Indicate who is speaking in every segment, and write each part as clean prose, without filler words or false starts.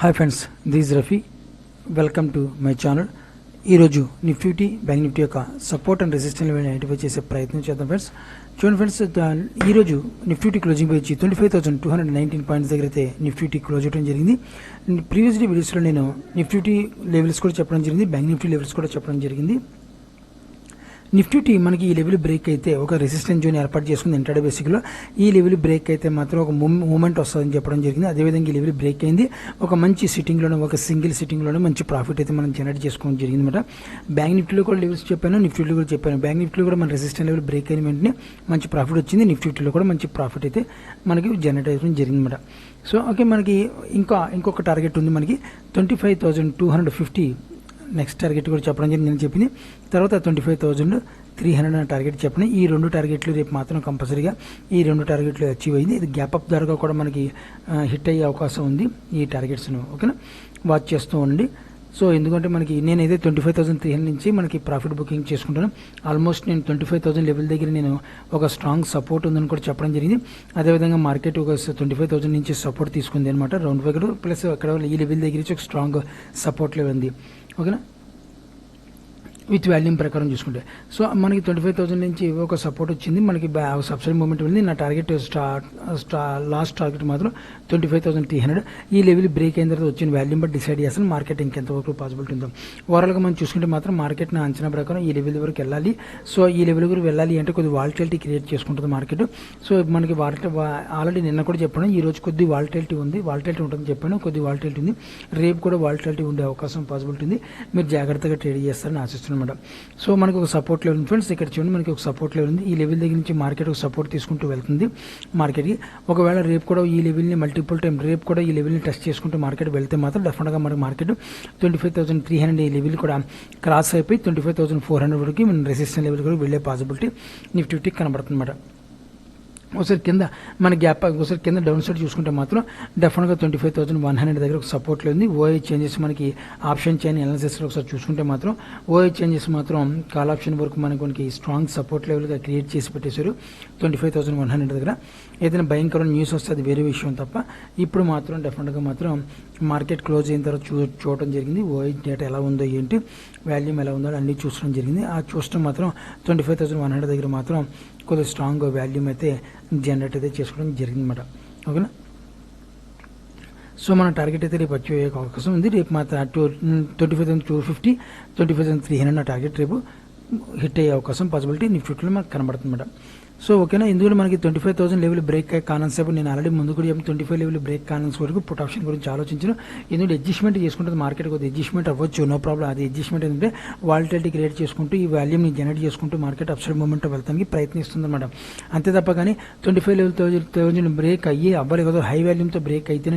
Speaker 1: Hi friends, this Rafi. Welcome to my channel. ఈరోజు Nifty bank Nifty యొక్క support and resistance level identify చేసే ప్రయత్నం చేద్దాం ఫ్రెండ్స్. చూడండి ఫ్రెండ్స్, ఈరోజు నిఫ్టీ క్లోజింగ్ వచ్చి 25,219 పాయింట్స్ దగ్గర అయితే నిఫ్టీ క్లోజ్ చేయడం జరిగింది. ప్రీవియస్ వీడియోస్లో నేను నిఫ్టీ లెవెల్స్ కూడా చెప్పడం జరిగింది, బ్యాంక్ నిఫ్టీ లెవెల్స్ కూడా చెప్పడం జరిగింది. నిఫ్టీ మనకి ఈ లెవెల్ బ్రేక్ అయితే ఒక రెసిస్టెన్స్ జోన్ ఏర్పాటు చేసుకుంది ఇంట్రాడే బేసిక్లో. ఈ లెవెల్ బ్రేక్ అయితే మాత్రం ఒక మూమెంట్ వస్తుందని చెప్పడం జరిగింది. అదేవిధంగా ఈ లెవెల్ బ్రేక్ అయింది, ఒక మంచి సిట్టింగ్లోనే, ఒక సింగిల్ సిట్టింగ్లోనే మంచి ప్రాఫిట్ అయితే మనం జనరేట్ చేసుకోవడం జరిగింది అనమాట. బ్యాంక్ నిఫ్టీలో కూడా లెవెల్స్ చెప్పాను, నిఫ్టీలో కూడా చెప్పాను. బ్యాంక్ నిఫ్టీలో కూడా మన రెసిస్టెన్స్ లెవెల్ బ్రేక్ అయిన వెంటనే మంచి ప్రాఫిట్ వచ్చింది. నిఫ్టీలో కూడా మంచి ప్రాఫిట్ అయితే మనకి జనరేట్ అవ్వడం జరిగింది అనమాట. సో ఓకే, మనకి ఇంకొక టార్గెట్ ఉంది మనకి 25,250. నెక్స్ట్ టార్గెట్ కూడా చెప్పడం జరిగింది, నేను చెప్పింది. తర్వాత 25,300 టార్గెట్ చెప్పిన. ఈ రెండు టార్గెట్లు రేపు మాత్రం కంపల్సరీగా ఈ రెండు టార్గెట్లు అచీవ్ అయింది. ఇది గ్యాప్ అప్ ధరగా కూడా మనకి హిట్ అయ్యే అవకాశం ఉంది ఈ టార్గెట్స్ను. ఓకేనా, వాచ్ చేస్తూ ఉండండి. సో ఎందుకంటే మనకి నేనైతే 25,300 నుంచి మనకి ప్రాఫిట్ బుకింగ్ చేసుకుంటాను. ఆల్మోస్ట్ నేను 25,000 లెవెల్ దగ్గర నేను ఒక స్ట్రాంగ్ సపోర్ట్ ఉందని కూడా చెప్పడం జరిగింది. అదేవిధంగా మార్కెట్ ఒక 25,000 నుంచి సపోర్ట్ తీసుకుంది అనమాట, రౌండ్ ఫిగర్ ప్లస్ అక్కడ ఈ లెవెల్ దగ్గర నుంచి ఒక స్ట్రాంగ్ సపోర్ట్ లెవెల్ ఉంది. ఓకేనా, విత్ వాల్యూమ్ ప్రకారం చూసుకుంటే. సో మనకి 25,000 నుంచి ఒక సపోర్ట్ వచ్చింది, మనకి సబ్సిడీ మూమెంట్ ఉంది. నా టార్గెట్ లాస్ట్ టార్గెట్ మాత్రం 25,300. ఈ లెవెల్ బ్రేక్ అయిన తర్వాత వచ్చిన వాల్యూమ్ బట్టి డిసైడ్ చేస్తాను మార్కెట్ ఇంకెంతవరకు పాసిబిలిటీ ఉందో. ఓవరాల్గా మనం చూసుకుంటే మాత్రం మార్కెట్ నా అంచనా ప్రకారం ఈ లెవెల్ వరకు వెళ్ళాలి. సో ఈ లెవెల్ వరకు వెళ్ళాలి అంటే కొద్ది వాలటిలిటీ క్రియేట్ చేసుకుంటుంది మార్కెట్. సో మనకి ఆల్రెడీ నిన్న కూడా చెప్పాను, ఈ రోజు కొద్ది వాలటిలిటీ ఉంటుందని చెప్పాను. కొద్ది వాలటిలిటీ ఉంది, రేపు కూడా వాలటిలిటీ ఉండే అవకాశం పాసిబిలిటీ ఉంది. మీరు జాగ్రత్తగా ట్రేడ్ చేస్తారని ఆశిస్తున్నాను అనమాట. సో మనకి ఒక సపోర్ట్ లెవెల్ ఉంది ఫ్రెండ్స్, ఇక్కడ చూడండి మనకి ఒక సపోర్ట్ లెవెల్ ఉంది. ఈ లెవెల్ దగ్గర నుంచి మార్కెట్ ఒక సపోర్ట్ తీసుకుంటూ వెళ్తుంది మార్కెట్కి. ఒకవేళ రేపు కూడా ఈ లెవెల్ని మల్టిపుల్ టైం రేపు కూడా ఈ లెవెల్ని టెస్ట్ చేసుకుంటూ మార్కెట్ వెళ్తే మాత్రం డెఫినెట్గా మనకి మార్కెట్ 25,300 ఈ లెవెల్ కూడా క్రాస్ అయిపోయి 25,400 వరకు మన రెసిస్టెన్స్ లెవెల్ కూడా వెళ్ళే పాసిబిలిటీ నిఫ్టీకి కనబడుతుంది అన్నమాట. ఒకసారి కింద మన గ్యాప్ ఒకసారి కింద డౌన్ సైడ్ చూసుకుంటే మాత్రం డెఫినెట్గా 25,100 దగ్గర ఒక సపోర్ట్ ఉంది. ఓఐ చేంజెస్ మనకి ఆప్షన్ చైన్ అనాలిసిస్లో ఒకసారి చూసుకుంటే మాత్రం ఓఐ చేంజెస్ మాత్రం కాల్ ఆప్షన్ వరకు మనకి స్ట్రాంగ్ సపోర్ట్ లెవెల్గా క్రియేట్ చేసి పెట్టేశారు 25,100 దగ్గర. ఏదైనా భయంకరమైన న్యూస్ వస్తే అది వేరే విషయం తప్ప ఇప్పుడు మాత్రం డెఫినెట్గా మాత్రం మార్కెట్ క్లోజ్ అయిన తర్వాత చూడటం జరిగింది. ఓఐ డేటా ఎలా ఉందో ఏంటి, వాల్యూమ్ ఎలా ఉందో అన్నీ చూసడం జరిగింది. ఆ చూడటం మాత్రం 25,100 దగ్గర మాత్రం కొద్దిగా స్ట్రాంగ్ వాల్యూమ్ అయితే జనరేట్ అయితే చేసుకోవడం జరిగిందన్నమాట. ఓకేనా, సో మన టార్గెట్ అయితే రేపు వచ్చే అవకాశం ఉంది. రేపు మాత్రం 25,250, 25,300 నా టార్గెట్ రేపు హిట్ అయ్యే అవకాశం పాసిబిలిటీ నిఫ్టీలో మనకు కనబడుతుందన్నమాట. సో ఓకేనా, ఎందుకంటే మనకి 25,000 లెవెల్ బ్రేక్ కాన్సెప్ట్ నేను ఆల్రెడీ ముందు కూడా 25 లెవెల్ బ్రేక్ కాన్సెప్ట్ వరకు పుట్ ఆప్షన్ గురించి ఆలోచించాను. ఎందుకంటే అడ్జస్ట్మెంట్ చేసుకుంటుంది మార్కెట్, కొద్దిగా అడ్జస్ట్మెంట్ అవ్వచ్చు, నో ప్రాబ్లం. అది అడ్జస్ట్మెంట్ ఏంటంటే వాలటిలిటీ క్రియేట్ చేసుకుంటూ ఈ వాల్యూమ్ని జనరేట్ చేసుకుంటూ మార్కెట్ అప్సైడ్ మూమెంట్ వెళ్తానికి ప్రయత్నిస్తుంది అనమాట. అంతే తప్ప కానీ 25 లెవెల్ బ్రేక్ అయ్యి అవ్వాలి కదా, హై వాల్యూమ్తో బ్రేక్ అయితేనే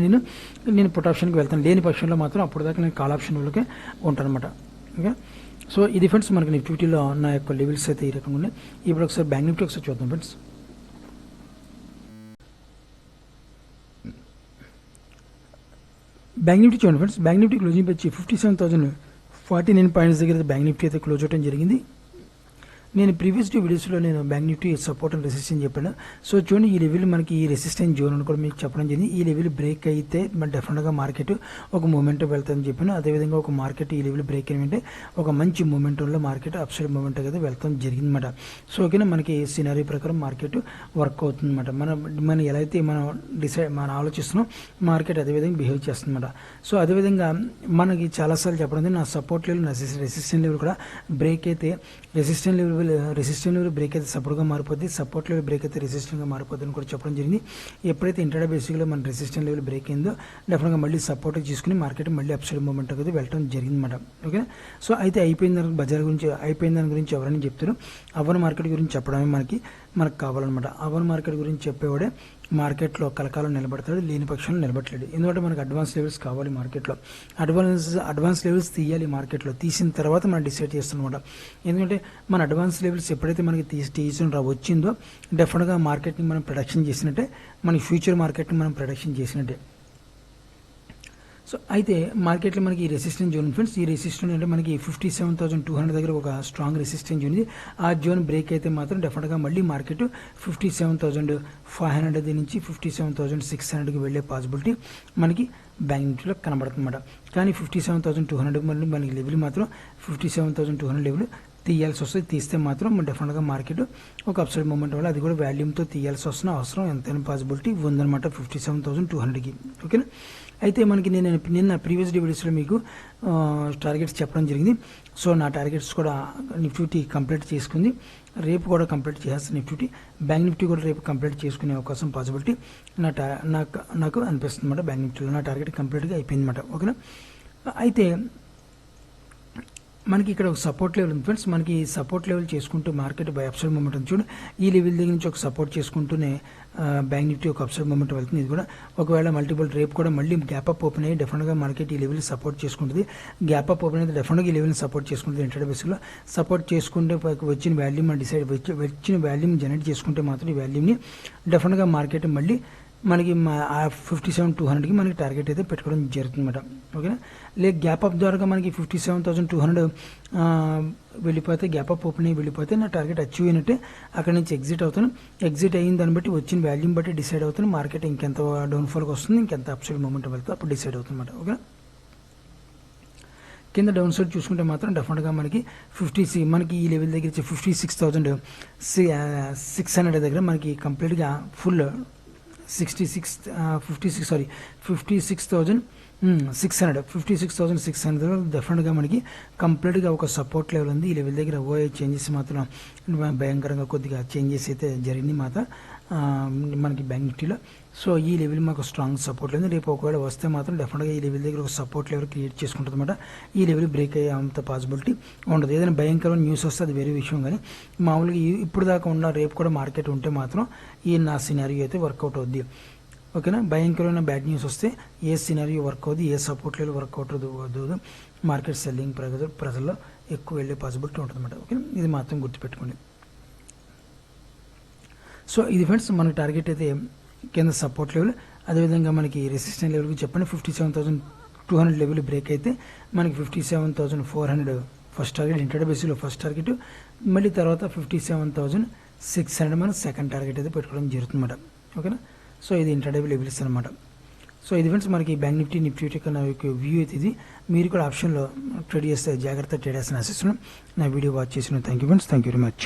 Speaker 1: నేను పుట్ ఆప్షన్కి వెళ్తాను. లేని పక్షంలో మాత్రం అప్పుడు దాకా నేను కాల్ ఆప్షన్ వాళ్ళకే ఉంటాను అనమాట. ఓకే, సో ఇది ఫ్రెండ్స్ మనకి నిఫ్టీలో నా యొక్క లెవెల్స్ అయితే ఈ రకంగా ఉన్నాయి. ఇప్పుడు ఒకసారి బ్యాంక్ నిఫ్టీ ఒకసారి చూద్దాం ఫ్రెండ్స్. బ్యాంక్ నిఫ్టీ చూడండి ఫ్రెండ్స్, బ్యాంక్ నిఫ్టీ క్లోజింగ్ వచ్చి 57,049 పాయింట్స్ దగ్గర బ్యాంక్ నిఫ్టీ అయితే క్లోజ్ అవడం జరిగింది. నేను ప్రీవియస్ వీడియోస్లో నేను bank Nifty support and resistance చెప్పాను. సో చూడండి, ఈ లెవెల్ మనకి ఈ రెసిస్టెన్స్ జోన్ అని కూడా మీకు చెప్పడం జరిగింది. ఈ లెవెల్ బ్రేక్ అయితే మన డెఫినెట్గా మార్కెట్ ఒక మూమెంట్ వెళ్తామని చెప్పాను. అదేవిధంగా ఒక మార్కెట్ ఈ లెవెల్ బ్రేక్ అయినంటే ఒక మంచి మూమెంట్లో మార్కెట్ అప్సైడ్ మూమెంట్ అయితే వెళ్తాం జరిగిందన్నమాట. సో ఓకేనా, మనకి సినారీ ప్రకారం మార్కెట్ వర్క్ అవుతుంది అనమాట. మనం ఎలా అయితే మనం ఆలోచిస్తున్నాం మార్కెట్ అదేవిధంగా బిహేవ్ చేస్తుందన్నమాట. సో అదేవిధంగా మనకి చాలాసార్లు చెప్పడం నా సపోర్ట్ లెవెల్ రెసిస్టెన్స్ లెవెల్ కూడా బ్రేక్ అయితే రెసిస్టెన్స్ లెవెల్ బ్రేక్ అయితే సపోర్ట్గా మారిపోద్ది, సపోర్ట్ లెవెల్ బ్రేక్ అయితే రెసిస్టెంట్గా మారిపోద్ది అని కూడా చెప్పడం జరిగింది. ఎప్పుడైతే ఇంటర్డే బేసిక్లో మన రెసిస్టెన్స్ లెవెల్ బ్రేక్ అయిందో డెఫినెట్గా మళ్ళీ సపోర్ట్ తీసుకుని మార్కెట్ మళ్ళీ అప్సైడ్ మూమెంట్ అయితే వెళ్ళడం జరిగిందన్నమాట. ఓకే, సో అయితే అయిపోయిన దాని గురించి ఎవరైనా చెప్తారు, అవర్ మార్కెట్ గురించి చెప్పడమే మనకు కావాలన్నమాట. అవర్ మార్కెట్ గురించి చెప్పేవాడే మార్కెట్లో కలకాలం నిలబడతాడు, లేని పక్షంలో నిలబడలేడు. ఎందుకంటే మనకు అడ్వాన్స్ లెవెల్స్ కావాలి మార్కెట్లో, అడ్వాన్స్ లెవెల్స్ తీయాలి మార్కెట్లో. తీసిన తర్వాత మనం డిసైడ్ చేస్తాం అనమాట. ఎందుకంటే మన అడ్వాన్స్ లెవెల్స్ ఎప్పుడైతే మనకి వచ్చిందో డెఫినెట్గా మార్కెట్ని మనం ప్రొడక్షన్ చేసినట్టే, మన ఫ్యూచర్ మార్కెట్ని మనం ప్రొడక్షన్ చేసినట్టే. సో అయితే మార్కెట్లో మనకి ఈ రెసిస్టెన్స్ జోన్ ఫ్రెండ్స్, ఈ రెసిస్టెన్స్ అంటే మనకి 57,200 దగ్గర ఒక స్ట్రాంగ్ రెసిస్టెన్స్ ఉంది. ఆ జోన్ బ్రేక్ అయితే మాత్రం డెఫినెట్గా మళ్ళీ మార్కెట్ 57,500 నుంచి 57,600కి వెళ్ళే పాసిబిలిటీ మనకి బ్యాంక్ నిఫ్టీలో కనబడుతుందన్నమాట. కానీ 57,200 మళ్ళీ మనకి లెవెల్ మాత్రం 57,200 లెవెల్ తీయాల్సి వస్తుంది. తీస్తే మాత్రం డెఫినెట్గా మార్కెట్ ఒక అప్సైడ్ మూమెంట్ వల్ల అది కూడా వాల్యూమ్తో తీయాల్సి వస్తున్న అవసరం ఎంతైనా పాసిబిలిటీ ఉందన్నమాట 57,200కి. ఓకేనా. అయితే మనకి నిన్న ప్రీవియస్ వీడియోస్లో మీకు టార్గెట్స్ చెప్పడం జరిగింది. సో నా టార్గెట్స్ కూడా నిఫ్టీ కంప్లీట్ చేసుకుంది. రేపు కూడా కంప్లీట్ చేస్తాను నిఫ్టీ. బ్యాంక్ నిఫ్టీ కూడా రేపు కంప్లీట్ చేసుకునే అవకాశం పాసిబిలిటీ నాకు అనిపిస్తుంది అన్నమాట. బ్యాంక్ నిఫ్టీలో నా టార్గెట్ కంప్లీట్గా అయిపోయింది అన్నమాట. ఓకేనా. అయితే మనకి ఇక్కడ ఒక సపోర్ట్ లెవెల్ ఉంది ఫ్రెండ్స్. మనకి సపోర్ట్ లెవెల్ చేసుకుంటూ మార్కెట్ బై అప్సైడ్ మూమెంట్ ఉంది చూడు. ఈ లెవెల్ దగ్గర నుంచి ఒక సపోర్ట్ చేసుకుంటూనే బ్యాంక్ నిఫ్టీ ఒక అప్సైడ్ మూమెంట్ వెళ్తుంది. ఇది కూడా ఒకవేళ మల్టిపుల్ రేపు కూడా మళ్ళీ గ్యాప్ అప్ ఓపెన్ అయ్యి డెఫినెట్గా మార్కెట్ ఈ లెవెల్ సపోర్ట్ చేసుకుంటుంది. గ్యాప్ అప్ ఓపెన్ అయితే డెఫినెట్గా ఈ లెవెల్ని సపోర్ట్ చేసుకుంటుంది. ఇంటర్డే బేస్లో సపోర్ట్ చేసుకుంటే వచ్చిన వాల్యూమ్ వచ్చిన వాల్యూమ్ జనరేట్ చేసుకుంటే మాత్రం ఈ వాల్యూమ్ని డెఫినెట్గా మార్కెట్ మళ్ళీ మనకి 57,200కి మనకి టార్గెట్ అయితే పెట్టుకోవడం జరుగుతుంది అనమాట. ఓకేనా. లేక గ్యాప్ అప్ ద్వారా మనకి 57,200 వెళ్ళిపోతే, గ్యాప్ అప్ ఓపెన్ అయ్యి వెళ్ళిపోతే నా టార్గెట్ అచీవ్ అయినట్టే. అక్కడ నుంచి ఎగ్జిట్ అవుతాను. ఎగ్జిట్ అయిన దాన్ని బట్టి వచ్చిన వాల్యూమ్ బట్టి డిసైడ్ అవుతాను మార్కెట్ ఇంకెంత డౌన్ఫాల్కి వస్తుంది, ఇంకెంత అప్సైడ్ మూమెంట్ వెళ్తే అప్పుడు డిసైడ్ అవుతుంది అనమాట. ఓకే. కింద డౌన్ సైడ్ చూసుకుంటే మాత్రం డెఫినెట్గా మనకి మనకి ఈ లెవెల్ దగ్గర 56,600 దగ్గర మనకి కంప్లీట్గా ఫుల్ 56,600 డెఫినెట్గా మనకి కంప్లీట్గా ఒక సపోర్ట్ లెవెల్ ఉంది. ఈ లెవెల్ దగ్గర ఓఏ చేంజెస్ మాత్రం భయంకరంగా కొద్దిగా చేంజెస్ అయితే జరిగింది మాత్రం మనకి బ్యాంక్ నిఫ్టీలో. సో ఈ లెవెల్ మాకు స్ట్రాంగ్ సపోర్ట్ లేదు. రేపు ఒకవేళ వస్తే మాత్రం డెఫినెట్గా ఈ లెవెల్ దగ్గర ఒక సపోర్ట్ లెవెల్ క్రియేట్ చేసుకుంటుంది అనమాట. ఈ లెవెల్ బ్రేక్ అయ్యే అంత పాసిబిలిటీ ఉండదు. ఏదైనా భయంకరమైన న్యూస్ వస్తే అది వేరే విషయం. కానీ మామూలుగా ఇప్పుడు దాకా ఉన్న రేపు కూడా మార్కెట్ ఉంటే మాత్రం ఈ నా సినారియో అయితే వర్కౌట్ అవుద్ది. ఓకేనా. భయంకరమైన బ్యాడ్ న్యూస్ వస్తే ఏ సినారియో వర్క్ అవుతుంది, ఏ సపోర్ట్ లెవెల్ వర్కౌట్ అవుతుంది, మార్కెట్ సెల్లింగ్ ప్రజల్లో ఎక్కువ వెళ్ళే పాసిబిలిటీ ఉంటుంది అనమాట. ఓకే, ఇది మాత్రం గుర్తుపెట్టుకోండి. సో ఇది ఫ్రెండ్స్ మన టార్గెట్ అయితే కింద సపోర్ట్ లెవెల్, అదేవిధంగా మనకి రెసిస్టెన్స్ లెవెల్కి చెప్పండి 57,200 లెవెల్ బ్రేక్ అయితే మనకి 57,400 ఫస్ట్ టార్గెట్, ఇంటర్డే బేసిస్లో ఫస్ట్ టార్గెట్, మళ్ళీ తర్వాత 57,600 మనం సెకండ్ టార్గెట్ అయితే పెట్టుకోవడం జరుగుతుందన్నమాట. ఓకేనా. సో ఇది ఇంటర్డే లెవెల్స్ అనమాట. సో ఇది ఫ్రెండ్స్ మనకి బ్యాంక్ నిఫ్టీ కన్నా వ్యూ అయితే ఇది. మీరు కూడా ఆప్షన్లో ట్రేడ్ చేస్తే జాగ్రత్త ట్రేడ్ చేసిన ఆశిస్తున్నాను. నా వీడియో వాచ్ చేసిన thank you friends, thank you very much.